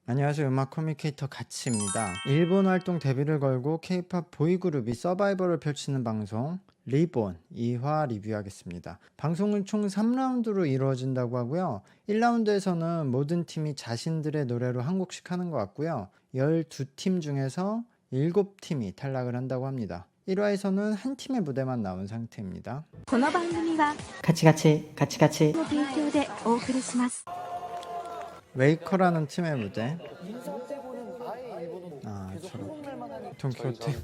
안녕하세요. 음악 커뮤니케이터 가치입니다. 일본 활동 데뷔를 걸고 K-팝 보이그룹이 서바이벌을 펼치는 방송 리본 2화 리뷰하겠습니다. 방송은 총 3라운드로 이루어진다고 하고요. 1라운드에서는 모든 팀이 자신들의 노래로 한 곡씩 하는 것 같고요. 12팀 중에서 7팀이 탈락을 한다고 합니다. 1화에서는 한 팀의 무대만 나온 상태입니다. この番組はカチカチの提供でお送りします。 웨이커라는 팀의 무대. 저렇게 돈키호테.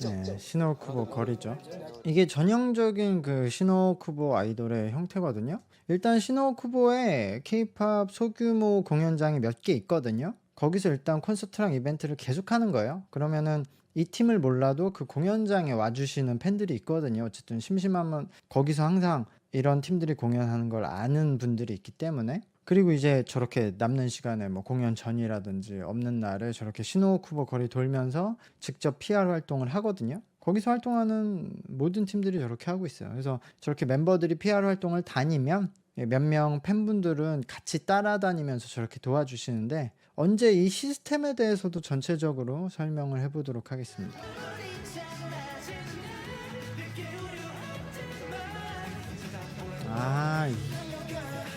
네, 시노쿠보 거리죠. 이게 전형적인 그 시노쿠보 아이돌의 형태거든요. 일단 시노쿠보에 K-팝 소규모 공연장이 몇 개 있거든요. 거기서 일단 콘서트랑 이벤트를 계속하는 거예요. 그러면은 이 팀을 몰라도 그 공연장에 와주시는 팬들이 있거든요. 어쨌든 심심하면 거기서 항상 이런 팀들이 공연하는 걸 아는 분들이 있기 때문에. 그리고 이제 저렇게 남는 시간에 뭐 공연 전이라든지 없는 날에 저렇게 시노쿠보 거리 돌면서 직접 PR 활동을 하거든요. 거기서 활동하는 모든 팀들이 저렇게 하고 있어요. 그래서 저렇게 멤버들이 PR 활동을 다니면 몇 명 팬분들은 같이 따라다니면서 저렇게 도와주시는데, 언제 이 시스템에 대해서도 전체적으로 설명을 해보도록 하겠습니다.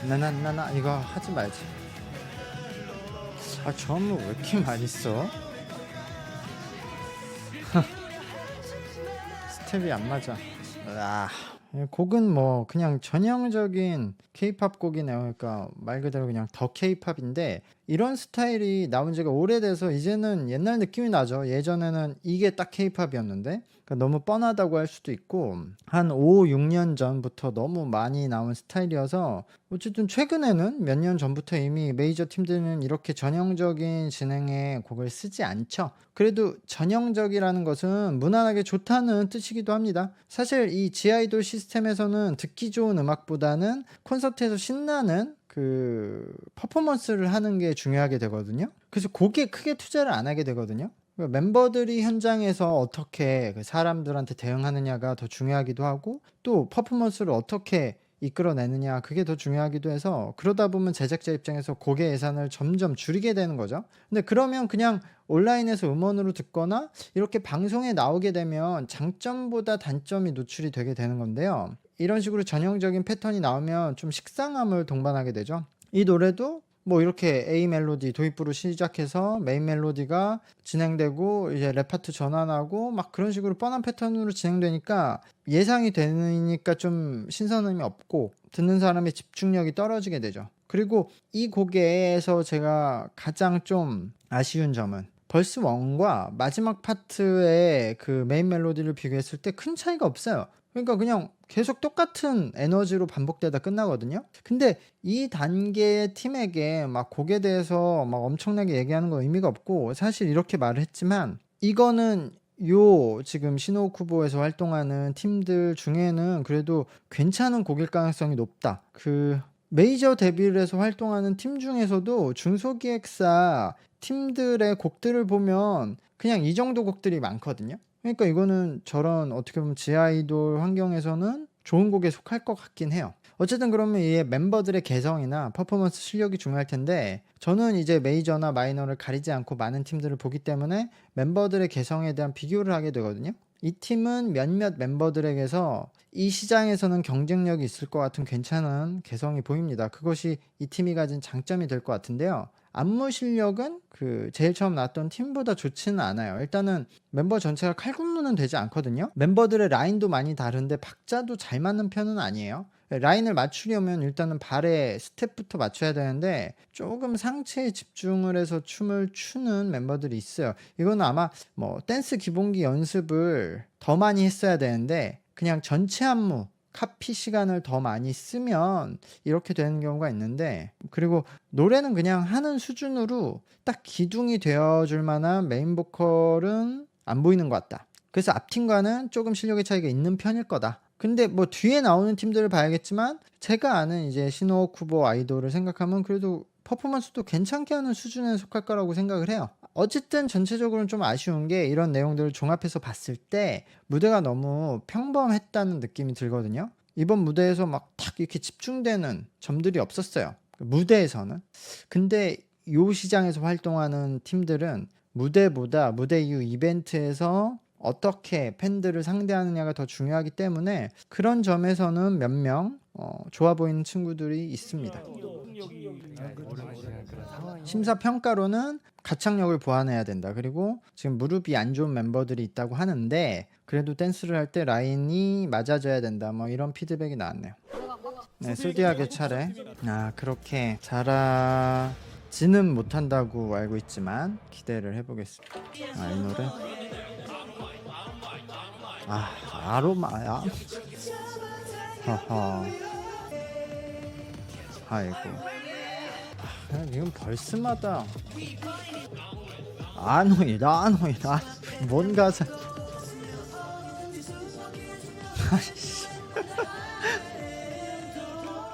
나나 이거 하지 말지. 저음을 왜 이렇게 많이 써? 스텝이 안 맞아. 곡은 뭐 그냥 전형적인 K-팝 곡이네요. 그러니까 말 그대로 그냥 더 K-팝인데, 이런 스타일이 나온 지가 오래돼서 이제는 옛날 느낌이 나죠. 예전에는 이게 딱 K-팝이었는데, 그러니까 너무 뻔하다고 할 수도 있고, 한 5, 6년 전부터 너무 많이 나온 스타일이어서, 어쨌든 최근에는 몇 년 전부터 이미 메이저 팀들은 이렇게 전형적인 진행의 곡을 쓰지 않죠. 그래도 전형적이라는 것은 무난하게 좋다는 뜻이기도 합니다. 사실 이 지아이돌 시스템에서는 듣기 좋은 음악보다는 콘서트에서 신나는 그 퍼포먼스를 하는 게 중요하게 되거든요. 그래서 곡에 크게 투자를 안 하게 되거든요. 멤버들이 현장에서 어떻게 그 사람들한테 대응하느냐가 더 중요하기도 하고, 또 퍼포먼스를 어떻게 이끌어내느냐, 그게 더 중요하기도 해서, 그러다 보면 제작자 입장에서 곡의 예산을 점점 줄이게 되는 거죠. 근데 그러면 그냥 온라인에서 음원으로 듣거나 이렇게 방송에 나오게 되면 장점보다 단점이 노출이 되게 되는 건데요. 이런 식으로 전형적인 패턴이 나오면 좀 식상함을 동반하게 되죠. 이 노래도 뭐 이렇게 A 멜로디 도입부로 시작해서 메인 멜로디가 진행되고 이제 랩 파트 전환하고 막 그런 식으로 뻔한 패턴으로 진행되니까 예상이 되니까 좀 신선함이 없고 듣는 사람의 집중력이 떨어지게 되죠. 그리고 이 곡에서 제가 가장 좀 아쉬운 점은, 벌스 1과 마지막 파트의 그 메인 멜로디를 비교했을 때 큰 차이가 없어요. 그러니까 그냥 계속 똑같은 에너지로 반복되다 끝나거든요. 근데 이 단계의 팀에게 막 곡에 대해서 막 엄청나게 얘기하는 거 의미가 없고, 사실 이렇게 말을 했지만 이거는 지금 시노쿠보에서 활동하는 팀들 중에는 그래도 괜찮은 곡일 가능성이 높다. 그 메이저 데뷔를 해서 활동하는 팀 중에서도 중소기획사 팀들의 곡들을 보면 그냥 이 정도 곡들이 많거든요. 그러니까 이거는 저런 어떻게 보면 지아이돌 환경에서는 좋은 곡에 속할 것 같긴 해요. 어쨌든 그러면 이 멤버들의 개성이나 퍼포먼스 실력이 중요할 텐데, 저는 이제 메이저나 마이너를 가리지 않고 많은 팀들을 보기 때문에 멤버들의 개성에 대한 비교를 하게 되거든요. 이 팀은 몇몇 멤버들에게서 이 시장에서는 경쟁력이 있을 것 같은 괜찮은 개성이 보입니다. 그것이 이 팀이 가진 장점이 될 것 같은데요. 안무 실력은 그 제일 처음 나왔던 팀보다 좋지는 않아요. 일단은 멤버 전체가 칼군무는 되지 않거든요. 멤버들의 라인도 많이 다른데 박자도 잘 맞는 편은 아니에요. 라인을 맞추려면 일단은 발의 스텝부터 맞춰야 되는데, 조금 상체에 집중을 해서 춤을 추는 멤버들이 있어요. 이거는 아마 뭐 댄스 기본기 연습을 더 많이 했어야 되는데, 그냥 전체 안무 카피 시간을 더 많이 쓰면 이렇게 되는 경우가 있는데, 그리고 노래는 그냥 하는 수준으로 딱 기둥이 되어줄 만한 메인 보컬은 안 보이는 것 같다. 그래서 앞팀과는 조금 실력의 차이가 있는 편일 거다. 근데 뭐 뒤에 나오는 팀들을 봐야겠지만, 제가 아는 이제 시노쿠보 아이돌을 생각하면 그래도 퍼포먼스도 괜찮게 하는 수준에 속할 거라고 생각을 해요. 어쨌든 전체적으로는 좀 아쉬운 게, 이런 내용들을 종합해서 봤을 때 무대가 너무 평범했다는 느낌이 들거든요. 이번 무대에서 막 탁 이렇게 집중되는 점들이 없었어요, 무대에서는. 근데 요 시장에서 활동하는 팀들은 무대보다 무대 이후 이벤트에서 어떻게 팬들을 상대하느냐가 더 중요하기 때문에 그런 점에서는 몇 명 좋아 보이는 친구들이 있습니다. 심사 평가로는 가창력을 보완해야 된다. 그리고 지금 무릎이 안 좋은 멤버들이 있다고 하는데 그래도 댄스를 할 때 라인이 맞아져야 된다. 뭐 이런 피드백이 나왔네요. 네, 소디악의 차례. 그렇게 잘하지는 못한다고 알고 있지만 기대를 해보겠습니다. 이 노래. 아로마야. 허허. 아이고. 이건 벌스마다 아노이다 뭔 가사.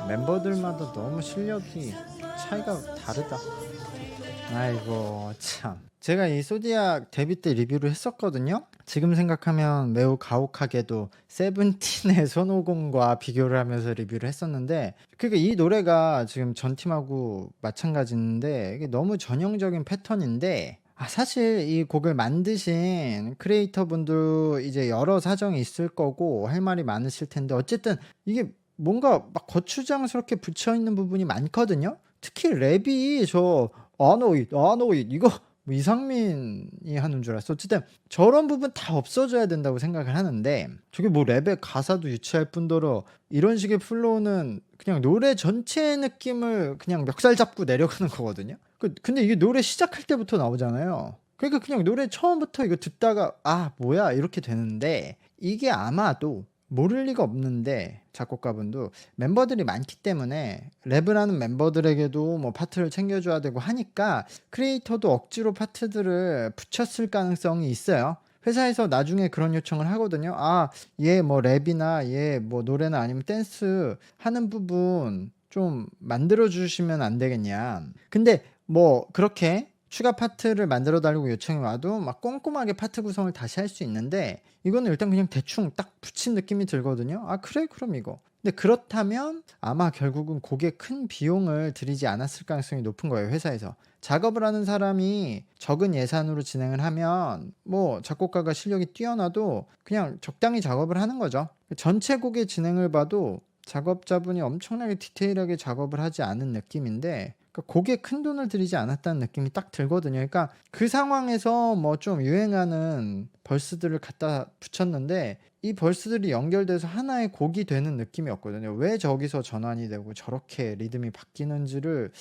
멤버들마다 너무 실력이 차이가 다르다. 아이고 참. 제가 이 소디악 데뷔 때 리뷰를 했었거든요. 지금 생각하면 매우 가혹하게도 세븐틴의 손오공과 비교를 하면서 리뷰를 했었는데, 그러니까 이 노래가 지금 전 팀하고 마찬가지인데 이게 너무 전형적인 패턴인데, 사실 이 곡을 만드신 크리에이터 분도 이제 여러 사정이 있을 거고 할 말이 많으실 텐데, 어쨌든 이게 뭔가 막 거추장스럽게 붙여있는 부분이 많거든요. 특히 랩이 저 아노잇 이거 뭐 이상민이 하는 줄 알았어. 어쨌든 저런 부분 다 없어져야 된다고 생각을 하는데, 저게 뭐 랩의 가사도 유치할 뿐더러 이런 식의 플로우는 그냥 노래 전체의 느낌을 그냥 멱살 잡고 내려가는 거거든요. 근데 이게 노래 시작할 때부터 나오잖아요. 그러니까 그냥 노래 처음부터 이거 듣다가 뭐야 이렇게 되는데, 이게 아마도 모를 리가 없는데 작곡가분도 멤버들이 많기 때문에 랩을 하는 멤버들에게도 뭐 파트를 챙겨줘야 되고 하니까 크리에이터도 억지로 파트들을 붙였을 가능성이 있어요. 회사에서 나중에 그런 요청을 하거든요. 얘 뭐 랩이나 얘 뭐 노래나 아니면 댄스 하는 부분 좀 만들어 주시면 안 되겠냐. 근데 뭐 그렇게 추가 파트를 만들어 달라고 요청이 와도 막 꼼꼼하게 파트 구성을 다시 할 수 있는데, 이거는 일단 그냥 대충 딱 붙인 느낌이 들거든요. 그래 그럼 이거. 근데 그렇다면 아마 결국은 곡에 큰 비용을 들이지 않았을 가능성이 높은 거예요. 회사에서 작업을 하는 사람이 적은 예산으로 진행을 하면 뭐 작곡가가 실력이 뛰어나도 그냥 적당히 작업을 하는 거죠. 전체 곡의 진행을 봐도 작업자분이 엄청나게 디테일하게 작업을 하지 않은 느낌인데, 곡에 큰 돈을 들이지 않았다는 느낌이 딱 들거든요. 그러니까 그 상황에서 뭐 좀 유행하는 벌스들을 갖다 붙였는데 이 벌스들이 연결돼서 하나의 곡이 되는 느낌이었거든요. 왜 저기서 전환이 되고 저렇게 리듬이 바뀌는지를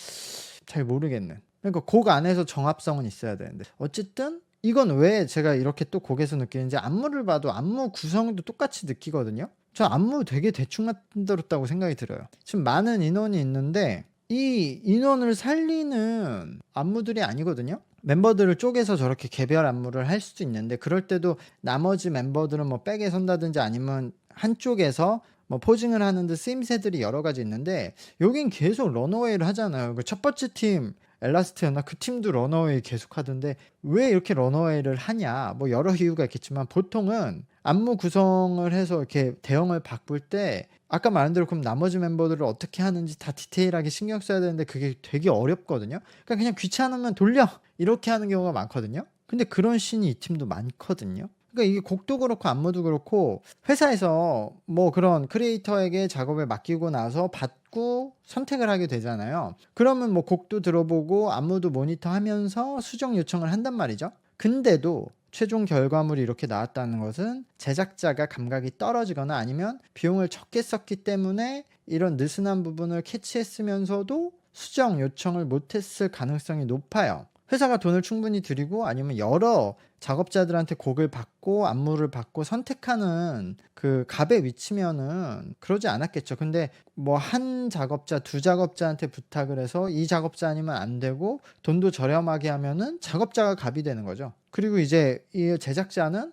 잘 모르겠는. 그러니까 곡 안에서 정합성은 있어야 되는데, 어쨌든 이건 왜 제가 이렇게 또 곡에서 느끼는지, 안무를 봐도 안무 구성도 똑같이 느끼거든요. 저 안무 되게 대충 만들었다고 생각이 들어요. 지금 많은 인원이 있는데 이 인원을 살리는 안무들이 아니거든요. 멤버들을 쪼개서 저렇게 개별 안무를 할 수도 있는데, 그럴 때도 나머지 멤버들은 뭐 백에 선다든지 아니면 한쪽에서 뭐 포징을 하는 듯 쓰임새들이 여러 가지 있는데, 여긴 계속 런어웨이를 하잖아요. 첫 번째 팀 엘라스트였나? 그 팀도 런어웨이 계속 하던데 왜 이렇게 런어웨이를 하냐? 뭐 여러 이유가 있겠지만 보통은 안무 구성을 해서 이렇게 대형을 바꿀 때 아까 말한 대로 그럼 나머지 멤버들을 어떻게 하는지 다 디테일하게 신경 써야 되는데 그게 되게 어렵거든요. 그러니까 그냥 귀찮으면 돌려 이렇게 하는 경우가 많거든요. 근데 그런 씬이 이 팀도 많거든요. 그러니까 이게 곡도 그렇고 안무도 그렇고 회사에서 뭐 그런 크리에이터에게 작업을 맡기고 나서 받고 선택을 하게 되잖아요. 그러면 뭐 곡도 들어보고 안무도 모니터하면서 수정 요청을 한단 말이죠. 근데도 최종 결과물이 이렇게 나왔다는 것은 제작자가 감각이 떨어지거나 아니면 비용을 적게 썼기 때문에 이런 느슨한 부분을 캐치했으면서도 수정 요청을 못했을 가능성이 높아요. 회사가 돈을 충분히 들이고 아니면 여러 작업자들한테 곡을 받고 안무를 받고 선택하는 그 갑의 위치면은 그러지 않았겠죠. 근데 뭐 한 작업자, 두 작업자한테 부탁을 해서 이 작업자 아니면 안 되고 돈도 저렴하게 하면은 작업자가 갑이 되는 거죠. 그리고 이제 이 제작자는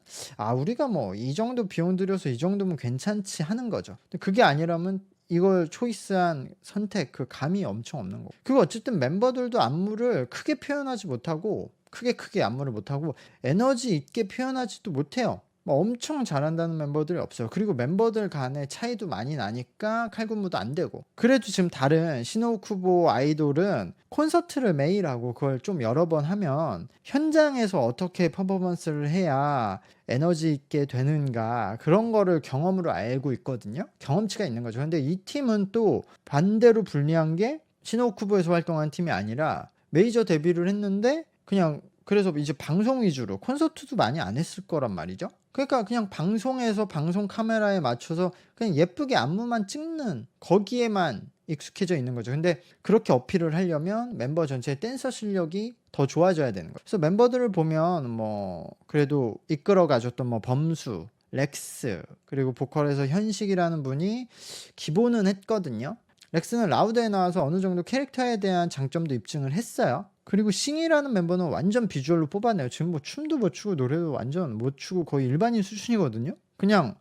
우리가 뭐 이 정도 비용 들여서 이 정도면 괜찮지 하는 거죠. 근데 그게 아니라면 이걸 초이스한 선택, 그 감이 엄청 없는 거고. 그리고 어쨌든 멤버들도 안무를 크게 표현하지 못하고 크게 안무를 못하고 에너지 있게 표현하지도 못해요. 뭐 엄청 잘한다는 멤버들이 없어요. 그리고 멤버들 간의 차이도 많이 나니까 칼군무도 안 되고. 그래도 지금 다른 시노쿠보 아이돌은 콘서트를 매일 하고 그걸 좀 여러 번 하면 현장에서 어떻게 퍼포먼스를 해야 에너지 있게 되는가 그런 거를 경험으로 알고 있거든요. 경험치가 있는 거죠. 근데 이 팀은 또 반대로 불리한 게 시노쿠보에서 활동한 팀이 아니라 메이저 데뷔를 했는데 그냥 그래서 이제 방송 위주로 콘서트도 많이 안 했을 거란 말이죠. 그러니까 그냥 방송에서 방송 카메라에 맞춰서 그냥 예쁘게 안무만 찍는 거기에만 익숙해져 있는 거죠. 근데 그렇게 어필을 하려면 멤버 전체의 댄서 실력이 더 좋아져야 되는 거예요. 그래서 멤버들을 보면 뭐 그래도 이끌어 가줬던 뭐 범수, 렉스 그리고 보컬에서 현식이라는 분이 기본은 했거든요. 렉스는 라우드에 나와서 어느 정도 캐릭터에 대한 장점도 입증을 했어요. 그리고 싱이라는 멤버는 완전 비주얼로 뽑아내요. 지금 뭐 춤도 못 추고 노래도 완전 못 추고 거의 일반인 수준이거든요. 그냥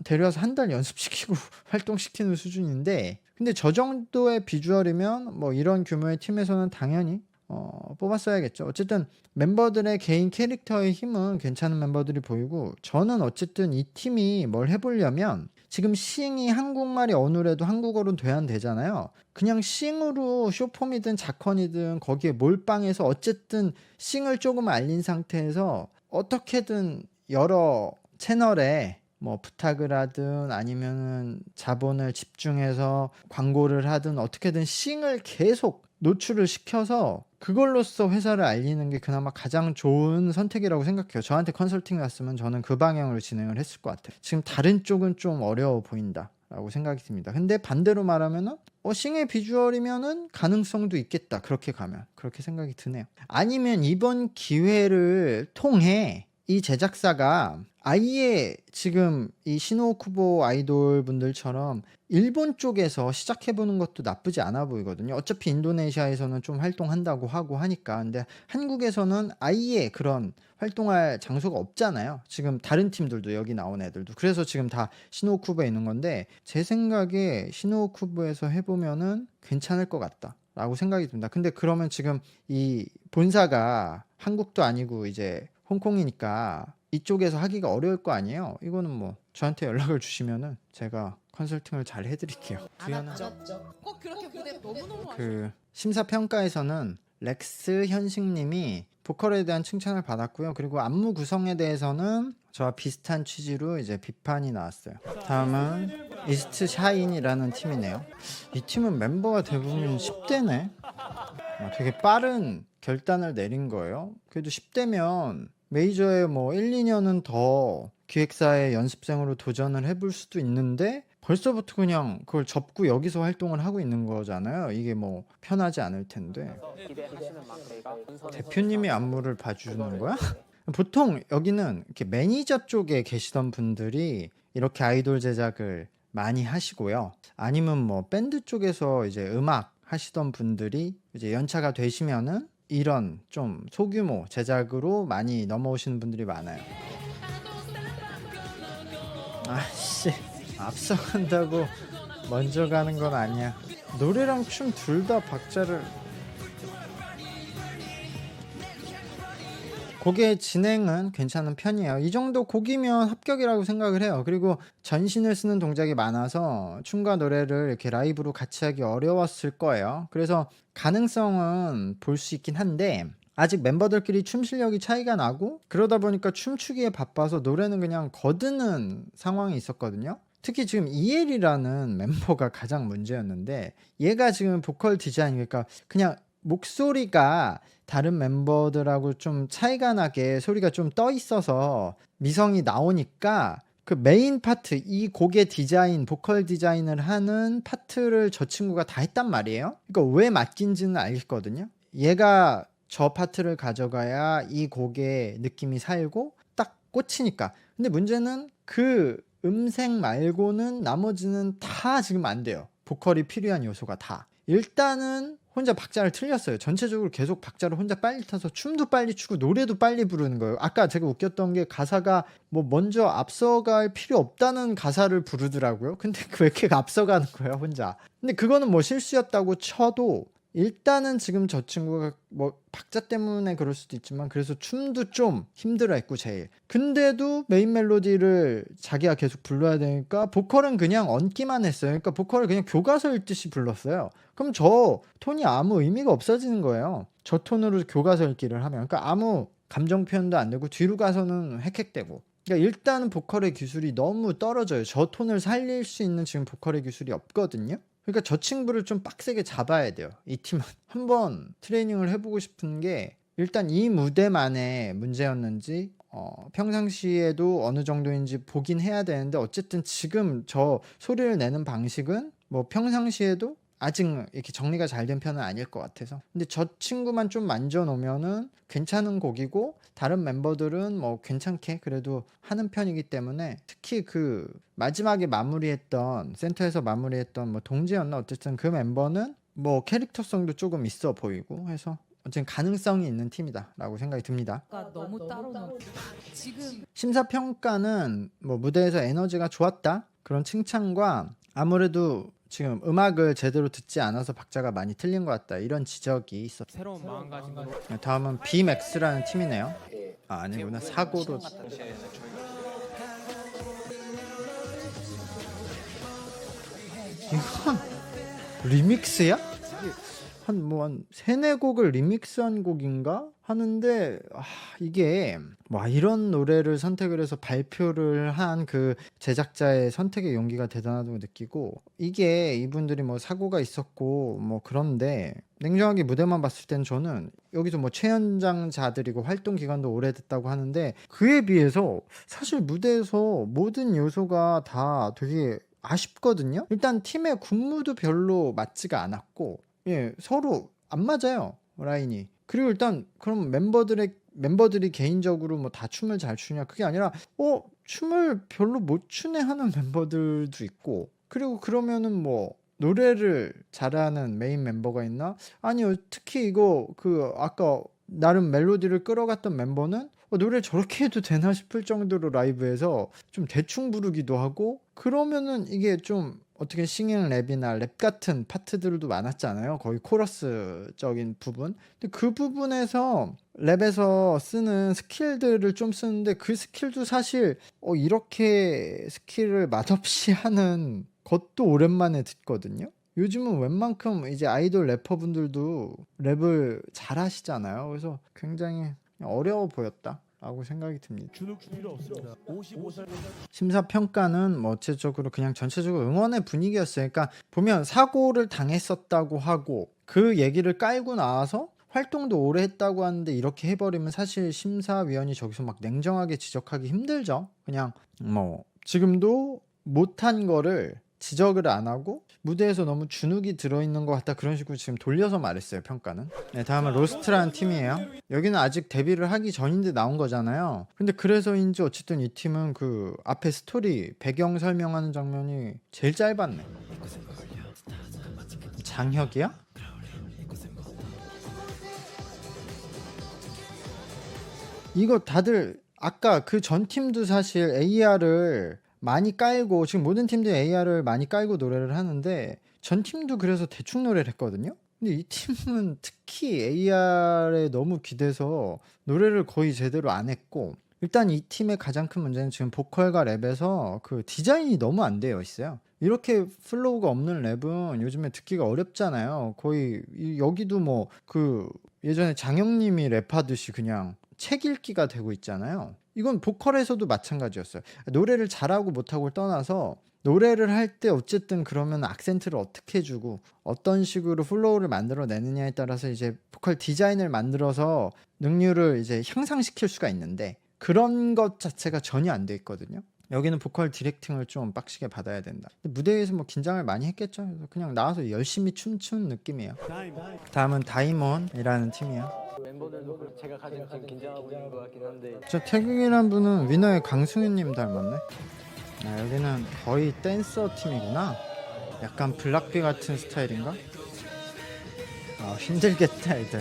데려와서 한 달 연습시키고 활동시키는 수준인데 근데 저 정도의 비주얼이면 뭐 이런 규모의 팀에서는 당연히 뽑았어야겠죠. 어쨌든 멤버들의 개인 캐릭터의 힘은 괜찮은 멤버들이 보이고 저는 어쨌든 이 팀이 뭘 해보려면 지금 싱이 한국말이 어느래도 한국어로 돼야 되잖아요. 그냥 싱으로 쇼폼이든 자컨이든 거기에 몰빵해서 어쨌든 싱을 조금 알린 상태에서 어떻게든 여러 채널에 뭐 부탁을 하든 아니면은 자본을 집중해서 광고를 하든 어떻게든 싱을 계속 노출을 시켜서 그걸로써 회사를 알리는 게 그나마 가장 좋은 선택이라고 생각해요. 저한테 컨설팅 왔으면 저는 그 방향으로 진행을 했을 것 같아요. 지금 다른 쪽은 좀 어려워 보인다 라고 생각이 듭니다. 근데 반대로 말하면은 싱의 비주얼이면은 가능성도 있겠다. 그렇게 가면 그렇게 생각이 드네요. 아니면 이번 기회를 통해 이 제작사가 아예 지금 이 시노쿠보 아이돌 분들처럼 일본 쪽에서 시작해보는 것도 나쁘지 않아 보이거든요. 어차피 인도네시아에서는 좀 활동한다고 하고 하니까. 근데 한국에서는 아예 그런 활동할 장소가 없잖아요. 지금 다른 팀들도 여기 나온 애들도. 그래서 지금 다 시노쿠보에 있는 건데 제 생각에 시노쿠보에서 해보면은 괜찮을 것 같다 라고 생각이 듭니다. 근데 그러면 지금 이 본사가 한국도 아니고 이제 홍콩이니까 이쪽에서 하기가 어려울 거 아니에요. 이거는 뭐 저한테 연락을 주시면은 제가 컨설팅을 잘 해드릴게요. 꼭 그렇게 무대 너무너무 그 심사평가에서는 렉스 현식님이 보컬에 대한 칭찬을 받았고요. 그리고 안무 구성에 대해서는 저와 비슷한 취지로 이제 비판이 나왔어요. 다음은 이스트 샤인이라는 팀이네요. 이 팀은 멤버가 대부분 10대네. 되게 빠른 결단을 내린 거예요. 그래도 10대면 메이저에 뭐 1, 2년은 더 기획사의 연습생으로 도전을 해볼 수도 있는데 벌써부터 그냥 그걸 접고 여기서 활동을 하고 있는 거잖아요. 이게 뭐 편하지 않을 텐데. 대표님이 안무를 봐주는 거야? 보통 여기는 이렇게 매니저 쪽에 계시던 분들이 이렇게 아이돌 제작을 많이 하시고요. 아니면 뭐 밴드 쪽에서 이제 음악 하시던 분들이 이제 연차가 되시면은 이런 좀 소규모 제작으로 많이 넘어오시는 분들이 많아요. 아씨, 앞서간다고 먼저 가는 건 아니야. 노래랑 춤 둘 다 박자를 곡의 진행은 괜찮은 편이에요. 이 정도 곡이면 합격이라고 생각을 해요. 그리고 전신을 쓰는 동작이 많아서 춤과 노래를 이렇게 라이브로 같이 하기 어려웠을 거예요. 그래서 가능성은 볼 수 있긴 한데 아직 멤버들끼리 춤 실력이 차이가 나고 그러다 보니까 춤추기에 바빠서 노래는 그냥 거드는 상황이 있었거든요. 특히 지금 이엘이라는 멤버가 가장 문제였는데 얘가 지금 보컬 디자인 그러니까 그냥 목소리가 다른 멤버들하고 좀 차이가 나게 소리가 좀 떠 있어서 미성이 나오니까 그 메인 파트 이 곡의 디자인 보컬 디자인을 하는 파트를 저 친구가 다 했단 말이에요. 그러니까 왜 맡긴지는 알겠거든요. 얘가 저 파트를 가져가야 이 곡의 느낌이 살고 딱 꽂히니까. 근데 문제는 그 음색 말고는 나머지는 다 지금 안 돼요. 보컬이 필요한 요소가 다. 일단은 혼자 박자를 틀렸어요. 전체적으로 계속 박자를 혼자 빨리 타서 춤도 빨리 추고 노래도 빨리 부르는 거예요. 아까 제가 웃겼던 게 가사가 뭐 먼저 앞서갈 필요 없다는 가사를 부르더라고요. 근데 왜 이렇게 앞서가는 거야 혼자. 근데 그거는 뭐 실수였다고 쳐도 일단은 지금 저 친구가 뭐 박자 때문에 그럴 수도 있지만 그래서 춤도 좀 힘들어했고 제일. 근데도 메인 멜로디를 자기가 계속 불러야 되니까 보컬은 그냥 얹기만 했어요. 그러니까 보컬을 그냥 교과서 읽듯이 불렀어요. 그럼 저 톤이 아무 의미가 없어지는 거예요. 저 톤으로 교과서 읽기를 하면. 그러니까 아무 감정 표현도 안 되고 뒤로 가서는 헥헥대고. 그러니까 일단은 보컬의 기술이 너무 떨어져요. 저 톤을 살릴 수 있는 지금 보컬의 기술이 없거든요. 그러니까 저 친구를 좀 빡세게 잡아야 돼요. 이 팀은 한번 트레이닝을 해보고 싶은 게 일단 이 무대만의 문제였는지 평상시에도 어느 정도인지 보긴 해야 되는데 어쨌든 지금 저 소리를 내는 방식은 뭐 평상시에도 아직 이렇게 정리가 잘 된 편은 아닐 것 같아서. 근데 저 친구만 좀 만져놓으면은 괜찮은 곡이고 다른 멤버들은 뭐 괜찮게 그래도 하는 편이기 때문에 특히 그 마지막에 마무리했던 센터에서 마무리했던 뭐 동재였나 어쨌든 그 멤버는 뭐 캐릭터성도 조금 있어 보이고 해서 어쨌든 가능성이 있는 팀이다라고 생각이 듭니다. 아까 너무 따로 나왔 지금 심사평가는 뭐 무대에서 에너지가 좋았다 그런 칭찬과 아무래도 지금 음악을 제대로 듣지 않아서 박자가 많이 틀린 것 같다 이런 지적이 있었어요. 새로운 마음가짐으로 다음은 BMAX라는 팀이네요. 아 아니구나 사고로. 이건 리믹스야? 한 세네 곡을 리믹스한 곡인가 하는데 이게 와 이런 노래를 선택을 해서 발표를 한 그 제작자의 선택의 용기가 대단하다고 느끼고 이게 이분들이 뭐 사고가 있었고 뭐 그런데 냉정하게 무대만 봤을 땐 저는 여기서 뭐 최연장자들이고 활동 기간도 오래됐다고 하는데 그에 비해서 사실 무대에서 모든 요소가 다 되게 아쉽거든요. 일단 팀의 군무도 별로 맞지가 않았고 예, 서로 안 맞아요 라인이. 그리고 일단 그럼 멤버들이 개인적으로 뭐 다 춤을 잘 추냐 그게 아니라 춤을 별로 못 추네 하는 멤버들도 있고 그리고 그러면은 뭐 노래를 잘하는 메인 멤버가 있나? 아니요 특히 이거 그 아까 나름 멜로디를 끌어갔던 멤버는 노래 저렇게 해도 되나 싶을 정도로 라이브에서 좀 대충 부르기도 하고 그러면은 이게 좀 어떻게 싱잉 랩이나 랩 같은 파트들도 많았잖아요. 거의 코러스적인 부분. 근데 그 부분에서 랩에서 쓰는 스킬들을 좀 쓰는데 그 스킬도 사실 이렇게 스킬을 맛없이 하는 것도 오랜만에 듣거든요. 요즘은 웬만큼 이제 아이돌 래퍼분들도 랩을 잘 하시잖아요. 그래서 굉장히 어려워 보였다. 라고 생각이 듭니다. 심사평가는 뭐 어체적으로 그냥 전체적으로 응원의 분위기였어요. 그러니까 보면 사고를 당했었다고 하고 그 얘기를 깔고 나와서 활동도 오래 했다고 하는데 이렇게 해버리면 사실 심사위원이 저기서 막 냉정하게 지적하기 힘들죠. 그냥 뭐 지금도 못한 거를 지적을 안 하고 무대에서 너무 주눅이 들어있는 것 같다 그런 식으로 지금 돌려서 말했어요 평가는. 네, 다음은 로스트라는 팀이에요. 여기는 아직 데뷔를 하기 전인데 나온 거잖아요. 근데 그래서인지 어쨌든 이 팀은 그 앞에 스토리 배경 설명하는 장면이 제일 짧았네. 장혁이야? 이거 다들 아까 그 전 팀도 사실 AR을 많이 깔고 지금 모든 팀들이 AR을 많이 깔고 노래를 하는데 전 팀도 그래서 대충 노래를 했거든요. 근데 이 팀은 특히 AR에 너무 기대서 노래를 거의 제대로 안 했고 일단 이 팀의 가장 큰 문제는 지금 보컬과 랩에서 그 디자인이 너무 안 되어 있어요. 이렇게 플로우가 없는 랩은 요즘에 듣기가 어렵잖아요. 거의 여기도 뭐 그 예전에 장영님이 랩하듯이 그냥 책 읽기가 되고 있잖아요. 이건 보컬에서도 마찬가지였어요. 노래를 잘하고 못하고를 떠나서 노래를 할 때 어쨌든 그러면 악센트를 어떻게 주고 어떤 식으로 플로우를 만들어내느냐에 따라서 이제 보컬 디자인을 만들어서 능률을 이제 향상시킬 수가 있는데 그런 것 자체가 전혀 안 돼 있거든요. 여기는 보컬 디렉팅을 좀 빡시게 받아야 된다. 무대에서 뭐 긴장을 많이 했겠죠. 그래서 그냥 나와서 열심히 춤춘 느낌이에요. 다음은 다이몬이라는 팀이에요. 멤버들도 제가 가장 지금 긴장하고 있는 것 같긴 한데 저 태극이란 분은 위너의 강승윤님 닮았네. 여기는 거의 댄서 팀이구나. 약간 블락비 같은 스타일인가? 힘들겠다 애들.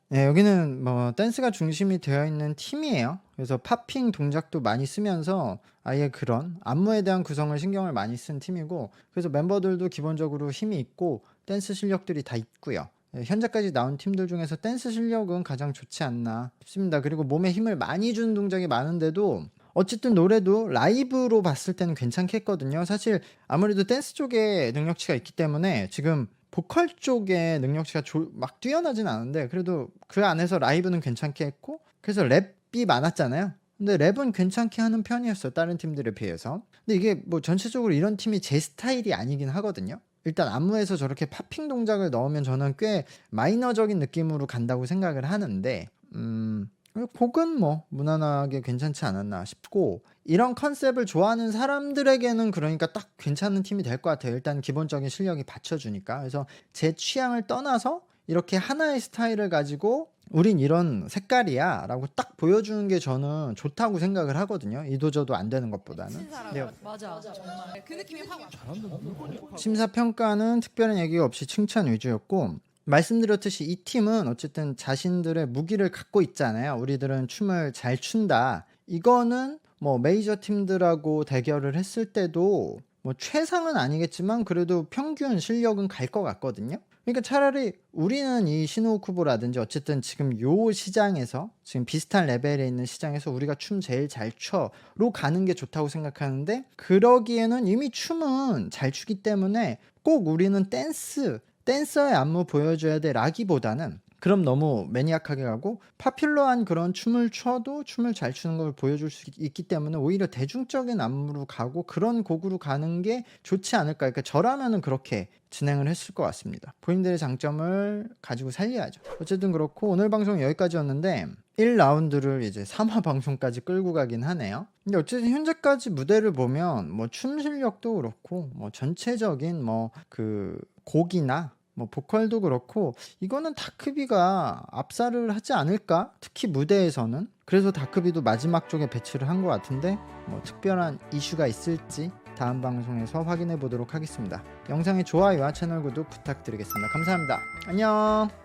네, 여기는 뭐 댄스가 중심이 되어 있는 팀이에요. 그래서 팝핑 동작도 많이 쓰면서 아예 그런 안무에 대한 구성을 신경을 많이 쓴 팀이고, 그래서 멤버들도 기본적으로 힘이 있고 댄스 실력들이 다 있고요. 현재까지 나온 팀들 중에서 댄스 실력은 가장 좋지 않나 싶습니다. 그리고 몸에 힘을 많이 주는 동작이 많은데도 어쨌든 노래도 라이브로 봤을 때는 괜찮게 했거든요. 사실 아무래도 댄스 쪽에 능력치가 있기 때문에 지금 보컬 쪽에 능력치가 막 뛰어나진 않은데 그래도 그 안에서 라이브는 괜찮게 했고, 그래서 랩이 많았잖아요. 근데 랩은 괜찮게 하는 편이었어요, 다른 팀들에 비해서. 근데 이게 뭐 전체적으로 이런 팀이 제 스타일이 아니긴 하거든요. 일단 안무에서 저렇게 팝핑 동작을 넣으면 저는 꽤 마이너적인 느낌으로 간다고 생각을 하는데 곡은 뭐 무난하게 괜찮지 않았나 싶고, 이런 컨셉을 좋아하는 사람들에게는 그러니까 딱 괜찮은 팀이 될 것 같아요. 일단 기본적인 실력이 받쳐주니까. 그래서 제 취향을 떠나서 이렇게 하나의 스타일을 가지고 우린 이런 색깔이야 라고 딱 보여주는 게 저는 좋다고 생각을 하거든요. 이도저도 안 되는 것보다는. 네. 맞아 정말 그 느낌이 확 와. 심사평가는 특별한 얘기가 없이 칭찬 위주였고, 말씀드렸듯이 이 팀은 어쨌든 자신들의 무기를 갖고 있잖아요. 우리들은 춤을 잘 춘다. 이거는 뭐 메이저 팀들하고 대결을 했을 때도 뭐 최상은 아니겠지만 그래도 평균 실력은 갈 것 같거든요. 그러니까 차라리 우리는 이 신호욱 후보라든지 어쨌든 지금 요 시장에서 지금 비슷한 레벨에 있는 시장에서 우리가 춤 제일 잘 춰로 가는 게 좋다고 생각하는데, 그러기에는 이미 춤은 잘 추기 때문에 꼭 우리는 댄서의 안무 보여줘야 돼 라기보다는, 그럼 너무 매니악하게 가고 파퓰러한 그런 춤을 춰도 춤을 잘 추는 걸 보여줄 수 있기 때문에 오히려 대중적인 안무로 가고 그런 곡으로 가는 게 좋지 않을까. 그러니까 저라면은 그렇게 진행을 했을 것 같습니다. 본인들의 장점을 가지고 살려야죠. 어쨌든 그렇고 오늘 방송 여기까지였는데 1라운드를 이제 3화 방송까지 끌고 가긴 하네요. 근데 어쨌든 현재까지 무대를 보면 뭐 춤 실력도 그렇고 뭐 전체적인 뭐 그 곡이나 뭐 보컬도 그렇고 이거는 다크비가 압살을 하지 않을까? 특히 무대에서는. 그래서 다크비도 마지막 쪽에 배치를 한 것 같은데 뭐 특별한 이슈가 있을지 다음 방송에서 확인해 보도록 하겠습니다. 영상의 좋아요와 채널 구독 부탁드리겠습니다. 감사합니다. 안녕.